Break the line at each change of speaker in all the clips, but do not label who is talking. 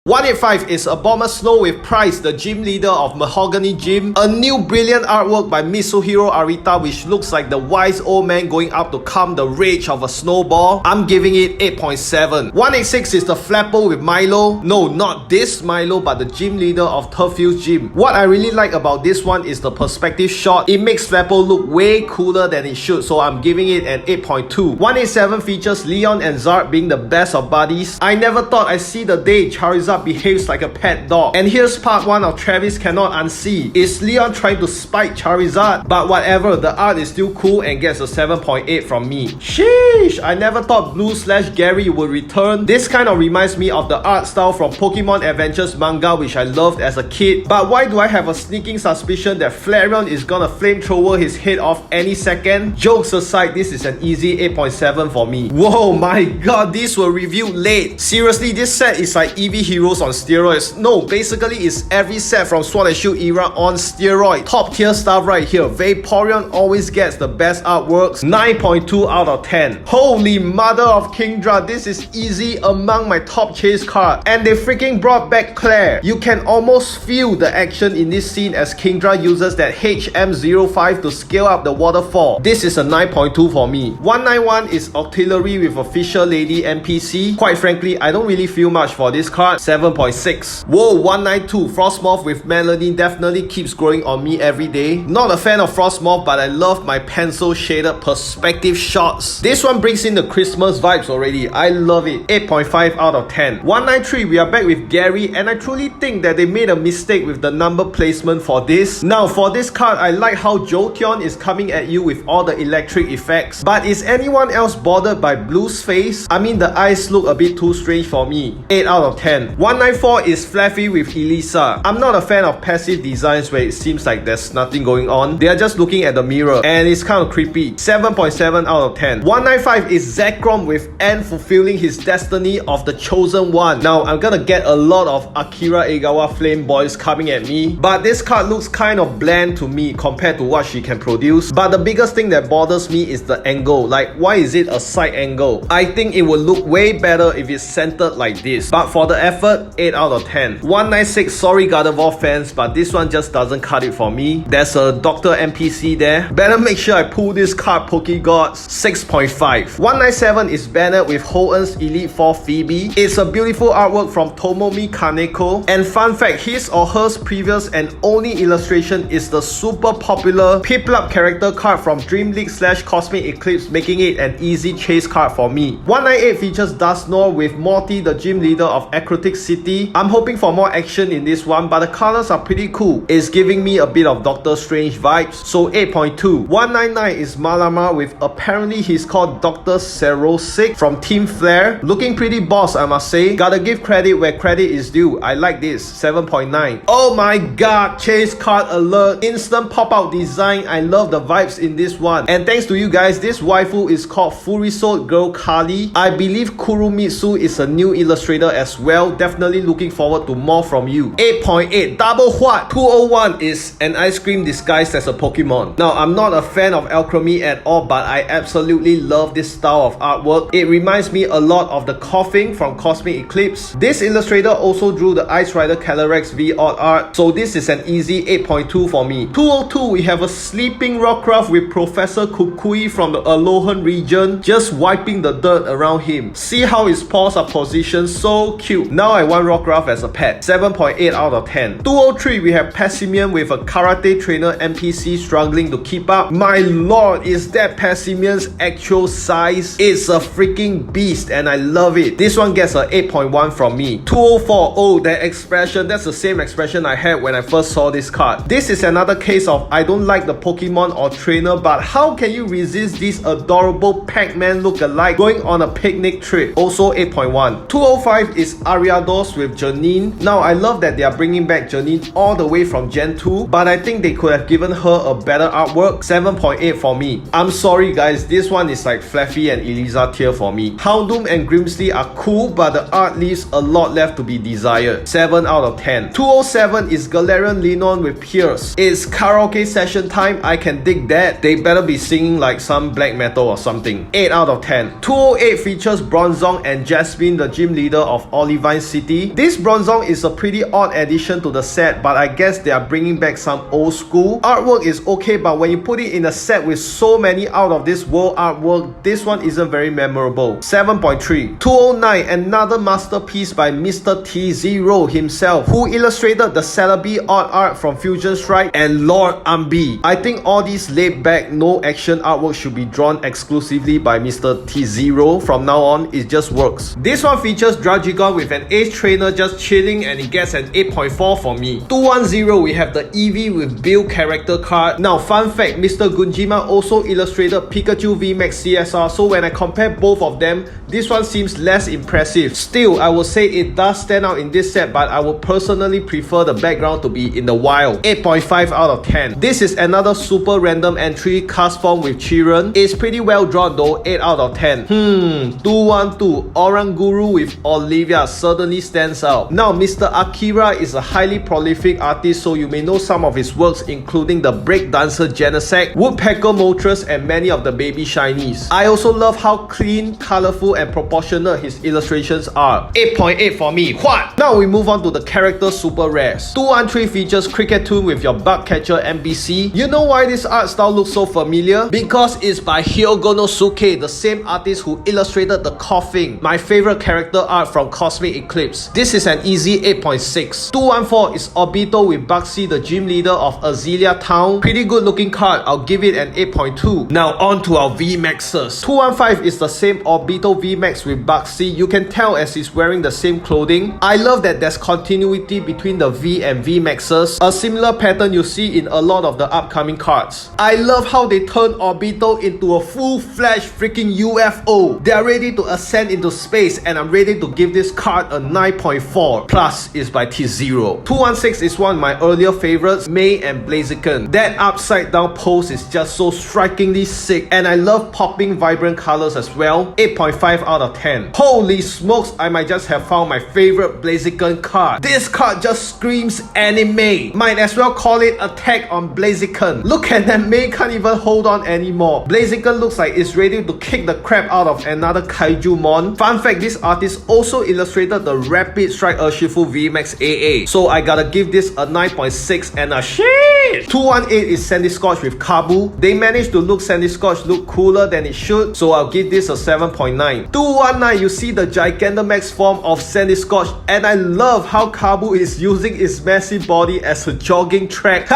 185 is a Bomber Snow with Price, the gym leader of Mahogany Gym. A new brilliant artwork by Mitsuhiro Arita which looks like the wise old man going up to calm the rage of a snowball. I'm giving it 8.7. 186 is the Flapple with Milo. No, not this Milo, but the gym leader of Turfield's gym. What I really like about this one is the perspective shot. It makes Flapple look way cooler than it should, so I'm giving it an 8.2. 187 features Leon and Zard being the best of buddies. I never thought I'd see the day Charizard behaves like a pet dog. And here's part 1 of Travis Cannot Unsee. Is Leon trying to spite Charizard? But whatever, the art is still cool and gets a 7.8 from me. Sheesh, I never thought Blue/Gary would return. This kind of reminds me of the art style from Pokemon Adventures manga which I loved as a kid. But why do I have a sneaking suspicion that Flareon is gonna flamethrower his head off any second? Jokes aside, this is an easy 8.7 for me. Whoa, my god, these were reviewed late. Seriously, this set is like EV Heroes on steroids. No, basically it's every set from Sword and Shield era on steroid. Top tier stuff right here. Vaporeon always gets the best artworks. 9.2 out of 10. Holy mother of Kingdra, this is easy among my top chase card. And they freaking brought back Claire. You can almost feel the action in this scene as Kingdra uses that HM05 to scale up the waterfall. This is a 9.2 for me. 191 is Artillery with Official Lady NPC. Quite frankly, I don't really feel much for this card. 7.6. Whoa, 192 Frostmoth with Melody definitely keeps growing on me every day. Not a fan of Frostmoth, but I love my pencil shaded perspective shots. This one brings in the Christmas vibes already. I love it. 8.5 out of 10. 193, we are back with Gary, and I truly think that they made a mistake with the number placement for this. Now for this card, I like how Jolteon is coming at you with all the electric effects. But is anyone else bothered by Blue's face? I mean, the eyes look a bit too strange for me. 8 out of 10. 194 is Fluffy with Elisa. I'm not a fan of passive designs where it seems like there's nothing going on. They are just looking at the mirror and it's kind of creepy. 7.7 out of 10. 195 is Zekrom with N fulfilling his destiny of the chosen one. Now I'm gonna get a lot of Akira Egawa flame boys coming at me, but this card looks kind of bland to me compared to what she can produce. But the biggest thing that bothers me is the angle. Like, why is it a side angle? I think it would look way better if it's centered like this. But for the effort, 8 out of 10. 196, sorry Gardevoir fans, but this one just doesn't cut it for me. There's a Doctor NPC there. Better make sure I pull this card, Pokegods. 6.5. 197 is Bennett with Hoen's Elite Four Phoebe. It's a beautiful artwork from Tomomi Kaneko. And fun fact, his or her previous and only illustration is the super popular Piplup character card from Dream League/Cosmic Eclipse, making it an easy chase card for me. 198 features Dusknoir with Morty, the gym leader of Acrotic City. I'm hoping for more action in this one, but the colors are pretty cool. It's giving me a bit of Doctor Strange vibes, so 8.2. 199 is Malama with apparently he's called Dr. Serosic from Team Flare. Looking pretty boss, I must say. Gotta give credit where credit is due. I like this. 7.9. Oh my god, chase card alert. Instant pop-out design. I love the vibes in this one. And thanks to you guys, this waifu is called Furisode Girl Kali. I believe Kurumitsu is a new illustrator as well. Definitely looking forward to more from you. 8.8. Double what? 201 is an ice cream disguised as a Pokemon. Now, I'm not a fan of Alchemy at all, but I absolutely love this style of artwork. It reminds me a lot of the Coughing from Cosmic Eclipse. This illustrator also drew the Ice Rider Calyrex V Odd art, so this is an easy 8.2 for me. 202, we have a sleeping Rockruff with Professor Kukui from the Alolan region, just wiping the dirt around him. See how his paws are positioned, so cute. Now I want Rockruff as a pet. 7.8 out of 10. 203, we have Passimian with a karate trainer NPC struggling to keep up. My lord, is that Passimian's actual size? It's a freaking beast and I love it. This one gets a 8.1 from me. 204, oh, that expression, that's the same expression I had when I first saw this card. This is another case of I don't like the Pokemon or trainer, but how can you resist this adorable Pac-Man look-alike going on a picnic trip? Also 8.1. 205 is Ariados with Janine. Now I love that they are bringing back Janine all the way from Gen 2, but I think they could have given her a better artwork. 7.8 for me. I'm sorry guys, this one is like Fluffy and Elisa tier for me. Houndoom and Grimsley are cool, but the art leaves a lot left to be desired. 7 out of 10. 207 is Galarian Linon with Pierce. It's karaoke session time, I can dig that. They better be singing like some black metal or something. 8 out of 10. 208 features Bronzong and Jasmine, the gym leader of Olivine City. This Bronzong is a pretty odd addition to the set, but I guess they are bringing back some old school. Artwork is okay, but when you put it in a set with so many out of this world artwork, this one isn't very memorable. 7.3. 209, another masterpiece by Mr. T0 himself, who illustrated the Celebi odd art from Fusion Strike and Lord Ambi. I think all these laid back, no action artwork should be drawn exclusively by Mr. T0. From now on, it just works. This one features Dragigon with an Ace Trainer just chilling, and it gets an 8.4 for me. 210, we have the Eevee with Bill character card. Now, fun fact, Mr. Gunjima also illustrated Pikachu VMAX CSR, so when I compare both of them, this one seems less impressive. Still, I would say it does stand out in this set, but I would personally prefer the background to be in the wild. 8.5 out of 10. This is another super random entry, cast form with Chiron. It's pretty well drawn though, 8 out of 10. 212, Oranguru with Olivia certainly stands out. Now, Mr. Akira is a highly prolific artist, so you may know some of his works, including the Breakdancer Genesect, Woodpecker Moltres, and many of the baby shinies. I also love how clean, colorful, and proportionate his illustrations are. 8.8 for me. What? Now we move on to the character super rares. 213 features Cricketune with your bug catcher NPC. You know why this art style looks so familiar? Because it's by Hyogonosuke, the same artist who illustrated the Coughing, my favorite character art from Cosmic Eclipse. This is an easy 8.6. 214 is Obito with Bugsy, the gym leader of Azalea Town. Pretty good looking card, I'll give it an 8.2. Now on to our VMAXs. 215 is the same Obito VMAX with Bugsy. You can tell as he's wearing the same clothing. I love that there's continuity between the V and VMAXs, a similar pattern you see in a lot of the upcoming cards. I love how they turn Obito into a full-fledged freaking UFO. They are ready to ascend into space, and I'm ready to give this card a 9.4. Plus is by T0. 216 is one of my earlier favorites, May and Blaziken. That upside down pose is just so strikingly sick, and I love popping vibrant colors as well. 8.5 out of 10. Holy smokes, I might just have found my favorite Blaziken card. This card just screams anime. Might as well call it Attack on Blaziken. Look at that, May can't even hold on anymore. Blaziken looks like it's ready to kick the crap out of another Kaiju mon. Fun fact, this artist also illustrated the Rapid Strike Urshifu VMAX AA. So I gotta give this a 9.6 and a shit. 218 is Sandyscorch with Kabu. They managed to look Sandyscorch look cooler than it should, so I'll give this a 7.9. 219, you see the Gigantamax form of Sandyscorch, and I love how Kabu is using its massive body as a jogging track.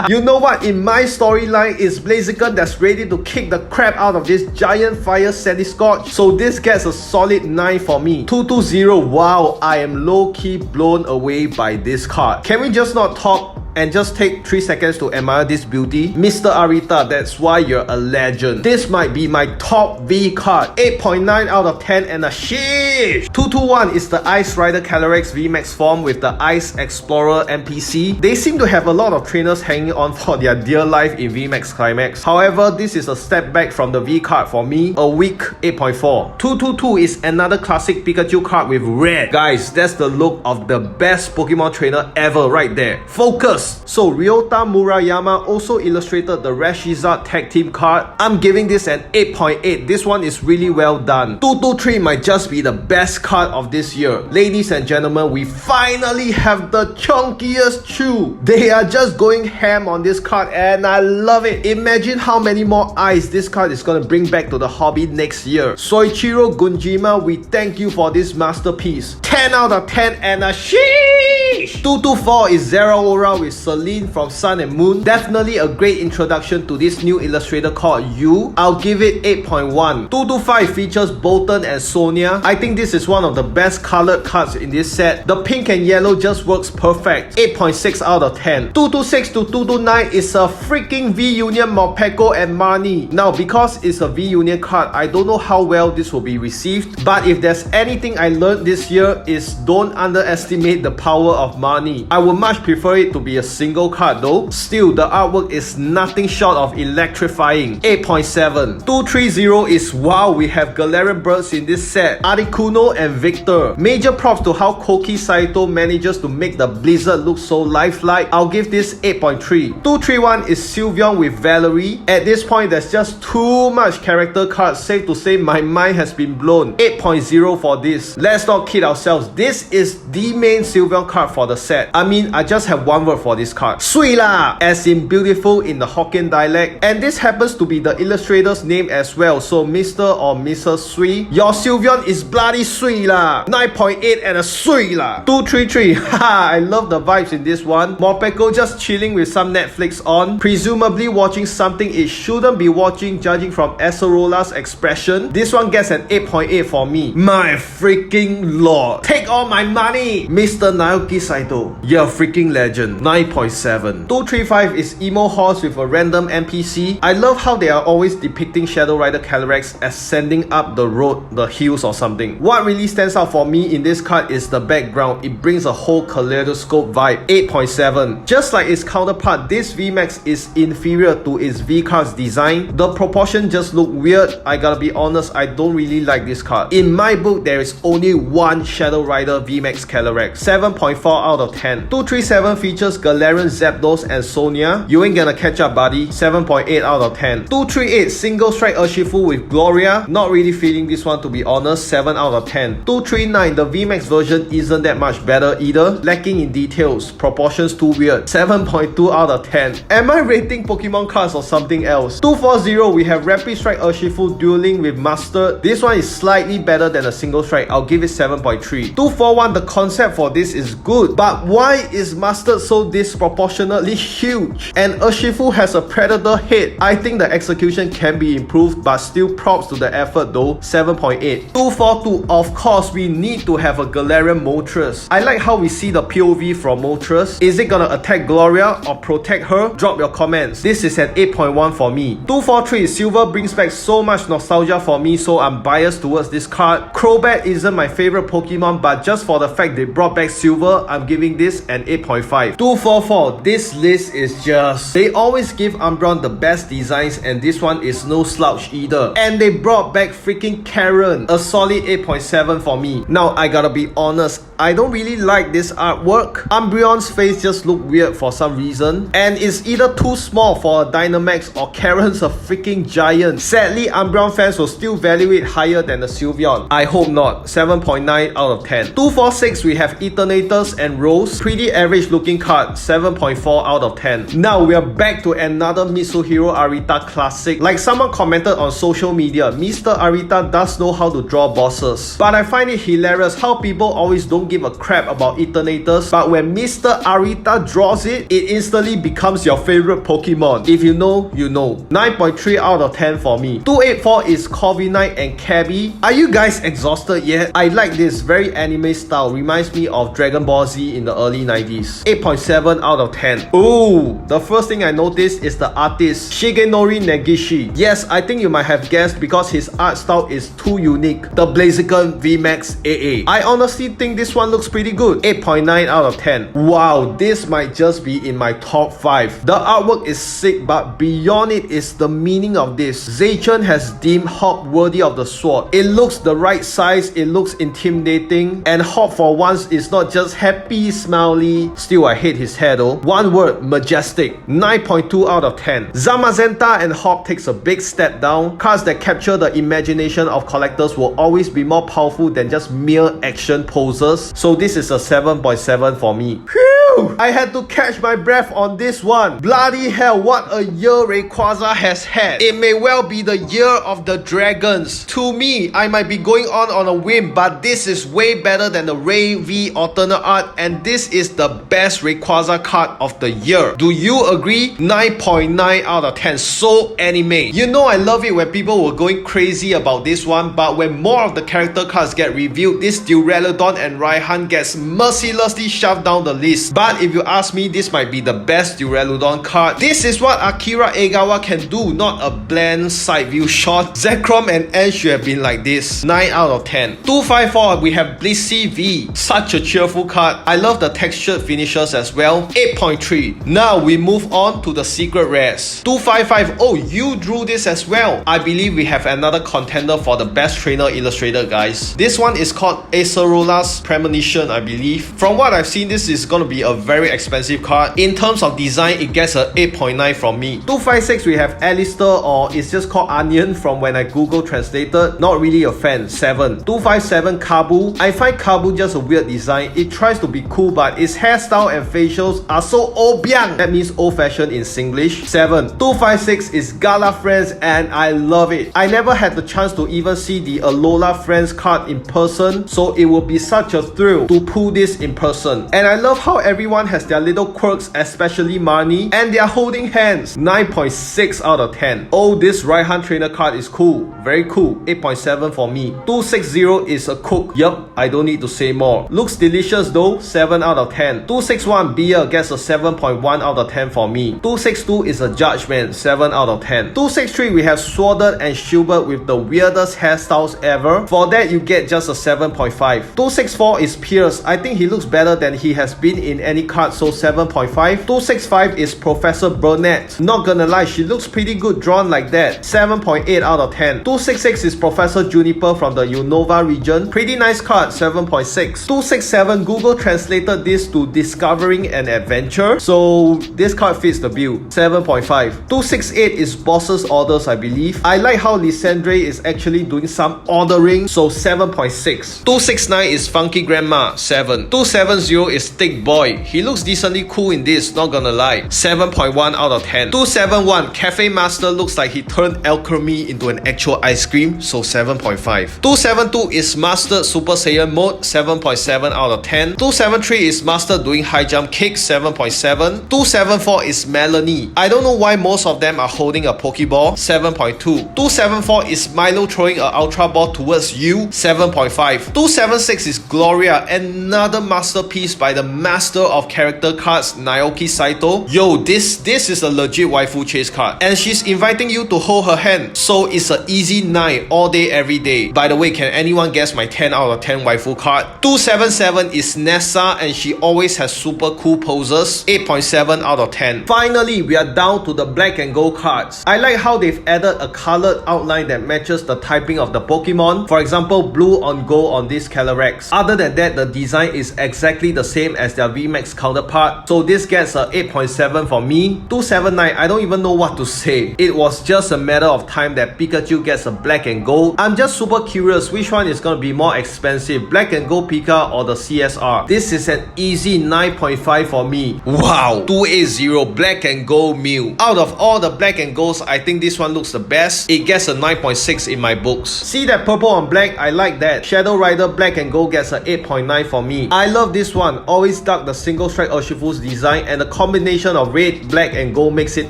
You know what? In my storyline, it's Blaziken that's ready to kick the crap out of this giant fire Sandyscorch, so this gets a solid 9 for me. 220, wow, I am low-key blown away by this card. Can we just not talk and just take 3 seconds to admire this beauty? Mr. Arita, that's why you're a legend. This might be my top V card. 8.9 out of 10 and a sheesh. 221 is the Ice Rider Calyrex VMAX form with the Ice Explorer NPC. They seem to have a lot of trainers hanging on for their dear life in VMAX Climax. However, this is a step back from the V card for me. A weak 8.4. 222 is another classic Pikachu card with red. Guys, that's the look of the best Pokemon trainer ever right there. Focus! So Ryota Murayama also illustrated the Rashizard tag team card. I'm giving this an 8.8. This one is really well done. 223 might just be the best card of this year. Ladies and gentlemen, we finally have the chunkiest chew. They are just going ham on this card, and I love it. Imagine how many more eyes this card is gonna bring back to the hobby next year. Soichiro Gunjima, we thank you for this masterpiece. 10 out of 10 and a sheesh. 224 is Zeraora with Celine from Sun and Moon. Definitely a great introduction to this new illustrator called Yu. I'll give it 8.1. 225 features Bolton and Sonia. I think this is one of the best colored cards in this set. The pink and yellow just works perfect. 8.6 out of 10. 226 to 229 is a freaking V-Union Morpeko and Marnie. Now, because it's a V-Union card, I don't know how well this will be received, but if there's anything I learned this year is don't underestimate the power of money. I would much prefer it to be a single card though. Still, the artwork is nothing short of electrifying. 8.7. 230 is wow, we have Galarian birds in this set. Articuno and Victor. Major props to how Koki Saito manages to make the Blizzard look so lifelike. I'll give this 8.3. 231 is Sylveon with Valerie. At this point, there's just too much character cards. Safe to say my mind has been blown. 8.0 for this. Let's not kid ourselves. This is the main Sylveon card for the set. I mean, I just have one word for this card. Sui la! As in beautiful in the Hokkien dialect. And this happens to be the illustrator's name as well. So Mr. or Mrs. Sui, your Sylveon is bloody sui la. 9.8 and a sui la. 233. Haha, I love the vibes in this one. Morpeko just chilling with some Netflix on. Presumably watching something it shouldn't be watching, judging from Acerola's expression. This one gets an 8.8 for me. My freaking lord. Take all my money! Mr. Naoki Saito, you're a freaking legend. 9.7. 235 is Emo Horse with a random NPC. I love how they are always depicting Shadow Rider Calyrex as sending up the road, the hills or something. What really stands out for me in this card is the background. It brings a whole kaleidoscope vibe. 8.7. Just like its counterpart, this VMAX is inferior to its V card's design. The proportion just look weird. I gotta be honest, I don't really like this card. In my book, there is only one Shadow Rider VMAX Calyrex. 7.4 out of 10. 237 features Galarian Zapdos and Sonia. You ain't gonna catch up, buddy. 7.8 out of 10. 238 Single Strike Urshifu with Gloria. Not really feeling this one to be honest. 7 out of 10. 239, the VMAX version isn't that much better either. Lacking in details. Proportions too weird. 7.2 out of 10. Am I rating Pokemon cards or something else? 240, we have Rapid Strike Urshifu dueling with Mustard. This one is slightly better than a Single Strike. I'll give it 7.3. 241, the concept for this is good, but why is Mustard so disproportionately huge? And Urshifu has a Predator head. I think the execution can be improved, but still props to the effort though. 7.8. 242, of course we need to have a Galarian Moltres. I like how we see the POV from Moltres. Is it gonna attack Gloria or protect her? Drop your comments. This is an 8.1 for me. 243, Silver brings back so much nostalgia for me, so I'm biased towards this card. Crobat isn't my favorite Pokemon, but just for the fact they brought back Silver, I'm giving this an 8.5. 244, this list is just... They always give Umbreon the best designs, and this one is no slouch either. And they brought back freaking Karen. A solid 8.7 for me. Now, I gotta be honest, I don't really like this artwork. Umbreon's face just look weird for some reason, and it's either too small for a Dynamax or Karen's a freaking giant. Sadly, Umbreon fans will still value it higher than the Sylveon. I hope not. 7.9 out of 10. 246, we have Eternators and Rose. Pretty average looking card. 7.4 out of 10. Now we are back to another Mitsuhiro Arita classic. Like someone commented on social media, Mr. Arita does know how to draw bosses. But I find it hilarious how people always don't give a crap about Eternators, but when Mr. Arita draws it, it instantly becomes your favorite Pokemon. If you know, you know. 9.3 out of 10 for me. 284 is Corviknight and Cabby. Are you guys exhausted yet? I like this very anime style. Reminds me of Dragon Ball Z in the early 90s. 8.7 out of 10. Ooh, the first thing I noticed is the artist Shigenori Negishi. Yes, I think you might have guessed because his art style is too unique. The Blaziken VMAX AA. I honestly think this one looks pretty good. 8.9 out of 10. Wow, this might just be in my top 5. The artwork is sick, but beyond it is the meaning of this. Zeichen has deemed Hop worthy of the sword. It looks the right size, it looks intimidating, and Hop for once is not just happy, smiley. Still, I hate his hair though. One word, majestic. 9.2 out of 10. Zamazenta and Hop takes a big step down. Cards that capture the imagination of collectors will always be more powerful than just mere action poses. So this is a 7.7 for me. Phew! I had to catch my breath on this one. Bloody hell, what a year Rayquaza has had. It may well be the year of the dragons. To me, I might be going on a whim, but this is way better than the Ray V alternate art, and this is the best Rayquaza card of the year. Do you agree? 9.9 out of 10. So anime. You know I love it when people were going crazy about this one, but when more of the character cards get revealed, this Duraludon and Raihan gets mercilessly shoved down the list. But But if you ask me, this might be the best Duraludon card. This is what Akira Egawa can do, not a bland side view shot. Zekrom and N should have been like this. 9 out of 10. 254, we have Blissey V. Such a cheerful card. I love the textured finishes as well. 8.3. Now we move on to the secret rares. 255, oh, you drew this as well. I believe we have another contender for the best trainer illustrator, guys. This one is called Acerola's Premonition, I believe. From what I've seen, this is gonna be a very expensive card. In terms of design, it gets a 8.9 from me. 256, we have Alistair, or it's just called Onion from when I Google translated. Not really a fan. 7. 257, Kabu. I find Kabu just a weird design. It tries to be cool, but its hairstyle and facials are so obiang. That means old-fashioned in Singlish. 7. 256 is Gala Friends, and I love it. I never had the chance to even see the Alola Friends card in person, so it will be such a thrill to pull this in person. And I love how everyone has their little quirks, especially Marnie, and they are holding hands. 9.6 out of 10. Oh, this Raihan trainer card is cool. Very cool. 8.7 for me. 260 is a cook. Yup, I don't need to say more. Looks delicious though. 7 out of 10. 261 Beer gets a 7.1 out of 10 for me. 262 is a Judgment. 7 out of 10. 263 we have Sworded and Shielded with the weirdest hairstyles ever. For that you get just a 7.5. 264 is Pierce. I think he looks better than he has been in any card, so 7.5. 265 is Professor Burnett. Not gonna lie, she looks pretty good drawn like that. 7.8 out of 10. 266 is Professor Juniper from the Unova region. Pretty nice card. 7.6. 267, Google translated this to Discovering an Adventure, so this card fits the bill. 7.5. 268 is Boss's Orders, I believe. I like how Lysandre is actually doing some ordering, so 7.6. 269 is Funky Grandma. 7. 270 is Thick Boy. He looks decently cool in this, not gonna lie. 7.1 out of 10. 271, Cafe Master looks like he turned alchemy into an actual ice cream, so 7.5. 272 is Master Super Saiyan mode. 7.7 out of 10. 273 is Master doing high jump kick. 7.7. 274 is Melanie. I don't know why most of them are holding a Pokeball. 7.2. 274 is Milo throwing an Ultra Ball towards you. 7.5. 276 is Gloria, another masterpiece by the master of character cards, Naoki Saito. Yo, this is a legit waifu chase card, and she's inviting you to hold her hand, so it's an easy 9 all day every day. By the way, can anyone guess my 10 out of 10 waifu card? 277 is Nessa, and she always has super cool poses. 8.7 out of 10. Finally, we are down to the black and gold cards. I like how they've added a colored outline that matches the typing of the Pokemon. For example, blue on gold on this Calyrex. Other than that, the design is exactly the same as their VMAX counterpart, so this gets a 8.7 for me. 279, I don't even know what to say. It was just a matter of time that Pikachu gets a black and gold. I'm just super curious which one is gonna be more expensive, black and gold Pika or the CSR. This is an easy 9.5 for me. Wow. 280 black and gold Mew. Out of all the black and golds, I think this one looks the best. It gets a 9.6 in my books. See that purple on black? I like that. Shadow Rider black and gold gets a 8.9 for me. I love this one. Always dug the single strike Urshifu's design, and the combination of red, black and gold makes it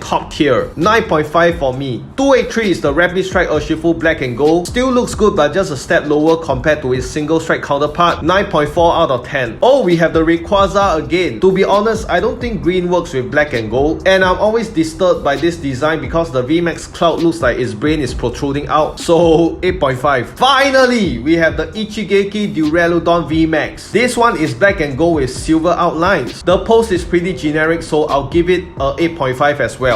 top tier. 9.5 for me. 283 is the Rapid Strike Urshifu black and gold. Still looks good, but just a step lower compared to its single strike counterpart. 9.4 out of 10. Oh, we have the Rayquaza again. To be honest, I don't think green works with black and gold, and I'm always disturbed by this design because the VMAX Cloud looks like its brain is protruding out, so 8.5. Finally, we have the Ichigeki Duraludon VMAX. This one is black and gold with silver outlines. The pose is pretty generic, so I'll give it a 8.5 as well.